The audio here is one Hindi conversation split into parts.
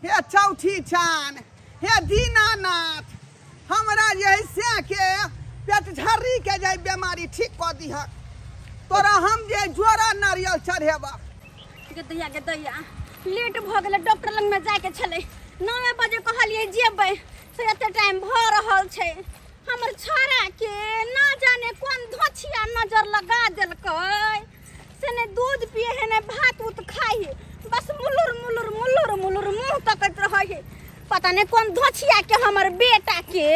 हे चौठी चान, हे दीनानाथ, हमरा ऐसे के पेट झर्री के जाए बीमारी ठीक कर दी है। तोरा हम जे जोरा नारियल चढ़ेबा के दैया लेट भ गेल, डॉक्टर लग में जाए के छले। 9 बजे कहलिए जेबै से एते टाइम भ रहल छै। हमर छोरा के ना जाने कोन धोछिया नजर लगा देलकै, से ने दूध पिए है ने भात उत खाई, बस मुलुर मुलुर मुलुर मुलुर मुंह तकत रहे। पता नहीं कौन धोछिया के हमर बेटा के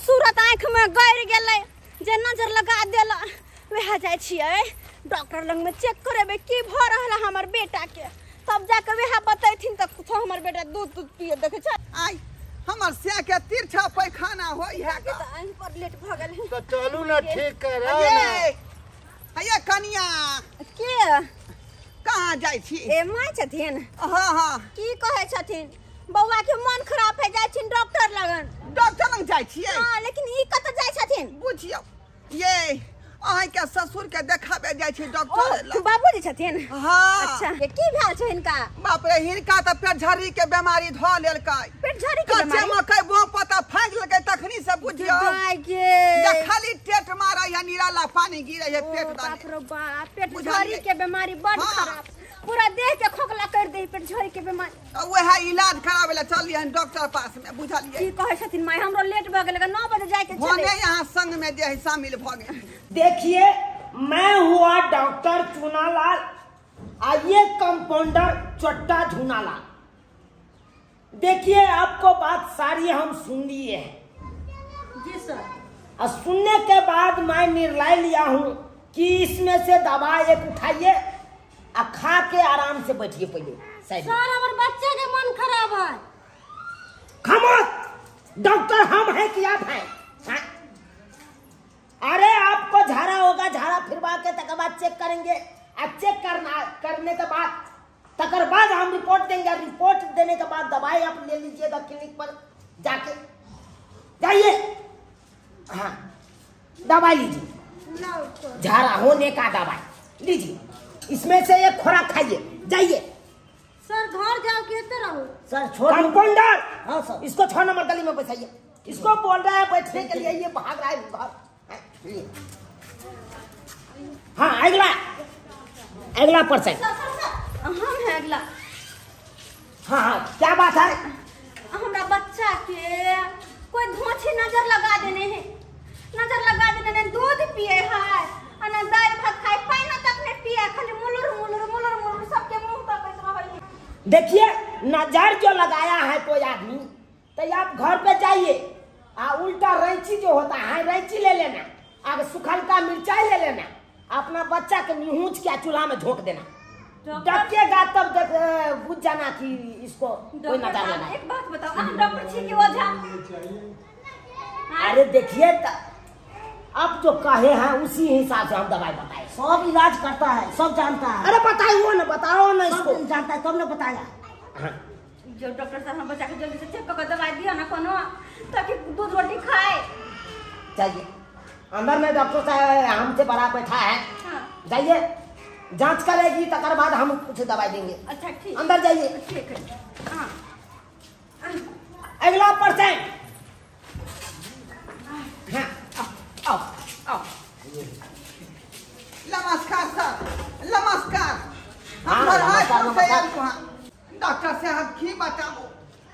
सूरत आँख में गड़ गेलै जे नजर लगा देला। वह जाय छियै डॉक्टर लग में चेक करेबे की भ रहल हमर बेटा के, तब जाके वह बतैथिन त कुछ हमर बेटा दूध पिए देखे छ। आई हमर से के तिरछा पैखाना होई है के त आइन पर लेट भ गेल। तो चलू ना ठीक करा ये कनिया के कहां जाय छी? ए माय छथिन। हां की कहे छथिन? बौआ के मन खराब है, जाय छिन डॉक्टर लगन। डॉक्टर लग जाय छियै? हां, लेकिन ई कत जाय छथिन? बुझियो ये अहाँ के ससुर के देखाबे जाय छी डॉक्टर लग। बाबूजी छथिन? हां। अच्छा, ये की भेल छै हिनका? बाप रे, हिनका त पेट झर्री के बीमारी ध लेलकै। पेट झर्री के बीमारी? कच्चे मकई बो पता फांक लेलकै तखनी से बुझियो। या खाली टेट मारा या निराला पानी गिरे है पेट में। बाप रे बाप, पेट झर्री के बीमारी बड़ खराब, पूरा देह के खोखला कर दे पेट झर्री के बीमारी। वह इलाज करावे ला चलिए डॉक्टर पास में, बुझलिए? की कहे छथिन माय? हमरो लेट भ गेल, 9 बजे जाय के चले। होने यहाँ संग में जे शामिल भ गए। देखिए, मैं हुआ डॉक्टर चूनालाल और ये कंपाउंडर चोट्टा झूनालाल। देखिए, आपको बात सारी हम सुन लिए हैं। जी सर। और सुनने के बाद मैं निर्णय लिया हूँ कि इसमें से दवा एक उठाइए और खा के आराम से बैठिए पहले। सर, हमारे बच्चे के मन खराब है। खामोश, डॉक्टर हम हैं कि आप हैं? अरे आपको झाड़ा होगा, झाड़ा फिरवा के तक बाद चेक करेंगे। और चेक करने के बाद हम रिपोर्ट देंगे। रिपोर्ट देने के बाद दवाई आप ले लीजिएगा क्लिनिक पर जाके। जाइए, हाँ दवाई लीजिए, झाड़ा होने का दवाई लीजिए। इसमें से एक खुराक खाइए, जाइए। सर घर जाओ कहते रहो। सर छोड़ कंपाउंडर। हाँ सर, इसको 6 नंबर गली में बैठाइए। इसको बोल रहा है बैठने के लिए, ये भाग रहा है घर। हाँ अगला पर्सन। हम है अगला। हाँ क्या बात है? हमरा बच्चा के कोई धोछी नजर लगा देने हैं, नजर लगा देने ने दूध पिए है, अना दाल भात खाए, पानी तक नहीं पिए, खाली मुलुर मुलुर मुलुर मुलुर सबके मुंह तक ऐसा है। देखिए, नजर जो लगाया है कोई आदमी, तो आप घर पे जाइए और उल्टा रैंची जो होता है रैंची ले लेना, अब सुखलका मिर्चाई ले लेना, अपना बच्चा के निहुच के चूल्हा में झोंक देना। डकेगा तब बुझ जाना कि इसको कोई नजर लगा। एक बात बताओ, हम डॉक्टर छी कि ओझा? अरे देखिए, अब जो कहे हैं उसी हिसाब से हम दवाई बताए। सब इलाज करता है, सब जानता है। अरे बताइए ना, बताओ ना इसको। जानता है तब ना बताया। जो डॉक्टर साहब हम बच्चा के जल्दी से चेक करके दवाई दिया ना कोनो, ताकि दूध रोटी खाए। जाइए अंदर में, डॉक्टर साहब हमसे बड़ा बैठा है। जाइए, जांच करेगी तकर बाद हम कुछ दवाई देंगे। अच्छा ठीक, अंदर जाइए। ठीक है। हाँ अगला पर्सन। हाँ आओ आओ। नमस्कार सर, नमस्कार। हाँ, नमस्कार। डॉक्टर साहब की बताबो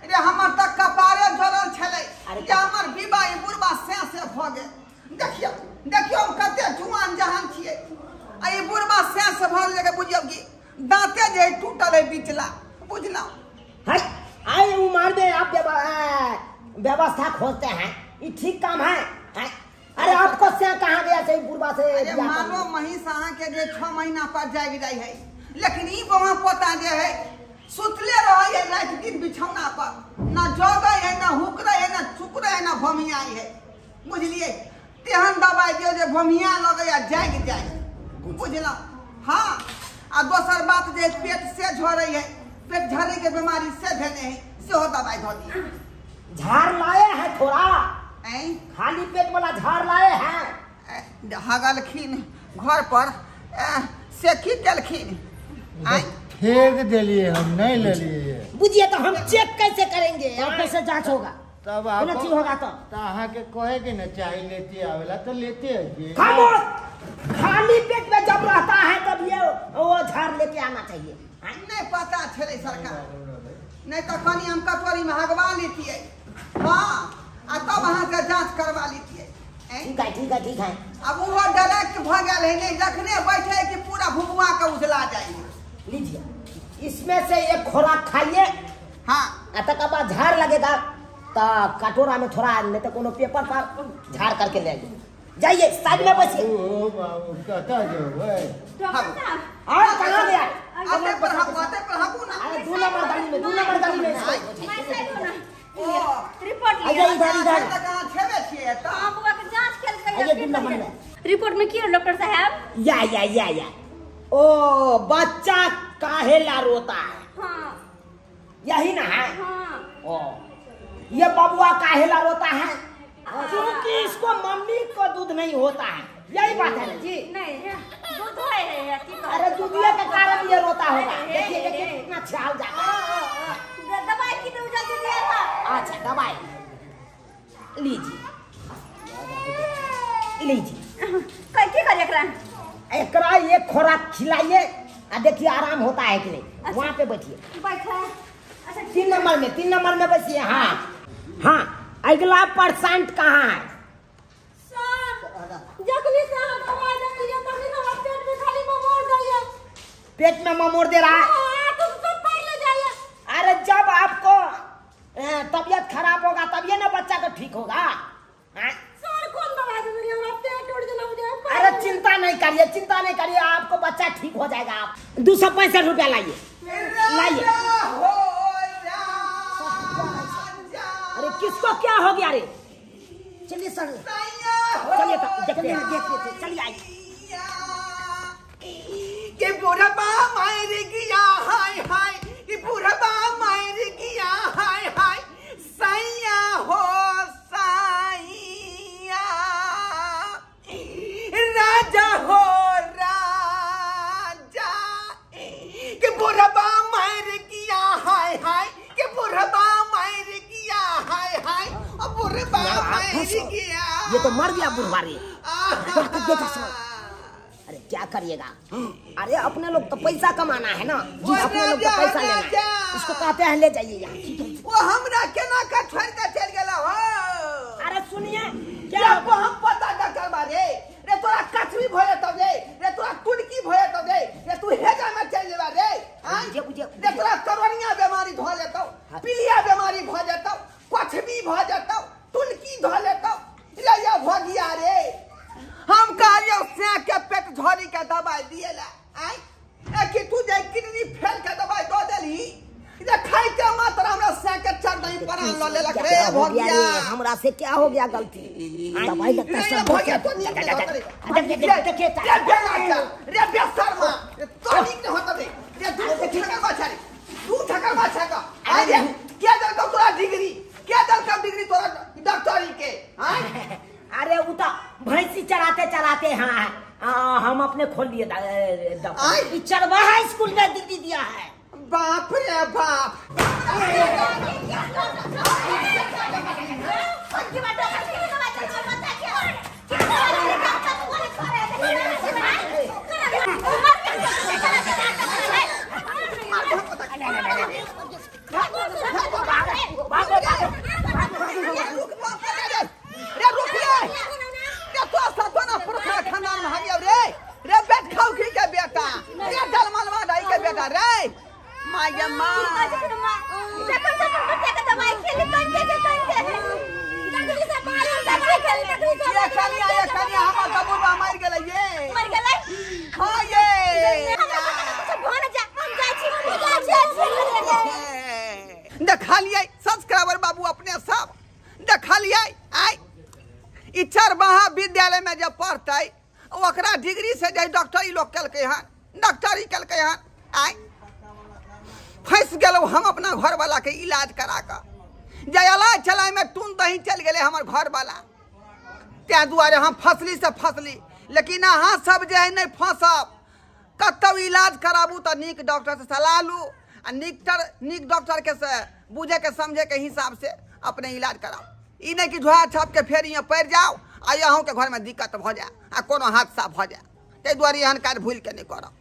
रे, हमर तक कपारे जलल छले। अरे हमर विवाह बुढ़बा से भ गेल। देखियो हम कते जुआन जहान छिए, आ ई बुढ़बा से भ गेल के बुझियो कि दांते जे टूटल है बिचला, बुझना। है आई उम्र में आप व्यवस्था खोजते हैं, ये ठीक काम है? अरे आपको से कहाँ गया से बुढ़बा से? अरे मानो महिष अहाँ के जे 6 महीना पर जाग जाय है, लेकिन ई बवा पोता जे है सुतले रहे है रात दिन बिछौना पर, ना जगै है, ना हुकरै है, ना चुकरै है, ना भमियाई है, बुझलिए? तेहन दवाई दियो जे भमिया लगे या जाग जाय, बुझला? हाँ, आ दोसर बात जे पेट से झरै है, पेट झरै के बीमारी से भेने है, सेहो दवाई ध दिए। झाड़ लाए हैं थोड़ा? खाली पेट वाला झाड़ लाए हैं? हगलखिन घर पर से की केलखिन? फेंक दिलिए, हम नहीं ले लिए। बुझिए तो हम चेक कैसे करेंगे? और कैसे जांच होगा? तब बिना चीज होगा तो अहाँ के कहे के न चाहे लेते आवेला तो लेते आइए। खामोश। खाली पेट में जब रहता है तब ये वो झाड़ लेके आना चाहिए। नहीं पता छे सरकार, नहीं तो कनी हम कटोरी में हगवा लेती है। हाँ आ तब अहाँ के जांच करवा लेती है। ठीक है ठीक है ठीक है। अब वो डायरेक्ट भ गया है, नहीं जखने बैठे कि पूरा भुगवा के उजला जाएगी। लीजिए इसमें से एक खोराक खाइए। हाँ तक बाद झाड़ लगेगा तो कटोरा में थोड़ा नहीं तो कोनो पेपर पर झाड़ करके ले जाइए। साइड में बसिए। ओ बाबू कहता जो है डॉक्टर साहब और कहाँ गया? आते पर हबू ना। अरे 2 नंबर गली में 2 नंबर गली में मैं सही हूं ना। ओ रिपोर्ट अच्छा लिया इधर इधर कहाँ छेबे छिए तो बाबूआ के जांच खेल आइए 2 नंबर में। रिपोर्ट में की है डॉक्टर साहब? या ओ बच्चा काहे ला रोता है? हाँ यही ना है? हाँ ओ ये बबुआ काहे ला रोता है? क्योंकि इसको मम्मी को दूध नहीं होता है। यही बात है ना जी? नहीं दूध है की तो अरे दूधिया के कारण ये रोता होगा। देखिए देखिए कितना छाल जाता है। दवाई की तो जल्दी दिया था। अच्छा दवाई लीजिए लीजिए। कैसे कर एकरा? एकरा ये खोराक खिलाइए और देखिए आराम होता है कि नहीं। वहाँ पे बैठिए। बैठा अच्छा 3 नंबर में बैठिए। हाँ हाँ अगला परसेंट कहाँ है? जल्दी से दवाई दे ये तभी ना पेट में खाली ममोड़ गई है। पेट में ममोड़ दे रहा है? हां तो सब पहले जाइए। अरे जब आपको तबीयत खराब होगा तभी ना बच्चा का ठीक होगा। हाँ? सर कौन दवाई दे रही है? मेरा पेट टूट गया मुझे। अरे चिंता नहीं करिए आपको बच्चा ठीक हो जाएगा। आप 265 रुपया लाइए। अरे किसको क्या हो गया? रे चलिए सर चलिए देखते हैं चलिए आइए। के बुढ़बा मार गया हाय हाय, कि बुढ़बा मार गया हाय हाय, सैया हो सैया, राजा हो राजा, के बुढ़बा मार गया हाय हाय, के बुढ़बा मार गया हाय हाय, बुढ़बा मार गया। ये तो मर गया बुढ़वा रे। अरे क्या करिएगा? अरे अपने लोग तो पैसा कमाना है ना जी। अपने लोग तो पैसा लेना है। इसको कहते हैं ले जाइए यहाँ। वो हमरा केना का छोड़ के चल गेला हो। अरे सुनिए क्या हम पता डॉक्टर बारे रे तोरा कचरी भए तो रे तोरा तुड़की भए तो रे तू हेजा में चल जेबा रे। रे तोरा करोनिया बीमारी ध लेतो, पीलिया बीमारी भ जेतो, कछबी भ जेतो, तुड़की ध लेतो, रे या भ गया रे। हम कहलियो से के पेट झोरी के दवाई दिएला आई ए कि तू जे किडनी फेल के दवाई दो देली जे खाइते मात्र हमरा से के चढ़ नहीं परान ल लेलक रे भ गया। हमरा से क्या हो गया गलती? दवाई लगता है सब रे बेशर्मा तो नीक न होत रे तू ठकर बाछा का अरे क्या दल का तोरा डिग्री, क्या दल का डिग्री तोरा डॉक्टरी के? हां अरे वो तो भैंसी चराते हाँ हम अपने खोल लिए दवाई। चरवाहा स्कूल में डिग्री दिया है। बाप रे बाप। देखा लिया सब्सक्राइबर बाबू अपने सब देखा लिया आई चरवाहा विद्यालय में जब पढ़ते ओकरा डिग्री से जो डॉक्टरी लोग कलके हन, डॉक्टरी कलके हन आई फंस गलो हम अपना घर वाला के इलाज करा कर जे इलाज चलाए में टून दही चल गए हमार घर वाला त्या दुआरे हम फसली से फसली। लेकिन अहाँ सब जे है नहीं फंसब, कतौ इलाज कराबू तो नीक डॉक्टर से सलाह लू आ निक डॉक्टर के से बुझे के समझे के हिसाब से अपने इलाज कराओ। ई नहीं कि झोड़ा छाप के फेर यहाँ पड़ जाओ आ अहूँ के घर में दिक्कत भ जाए आ कोनो हादसा भ जाए। ताहि दुआरे एहन काज भूल के नहीं करब।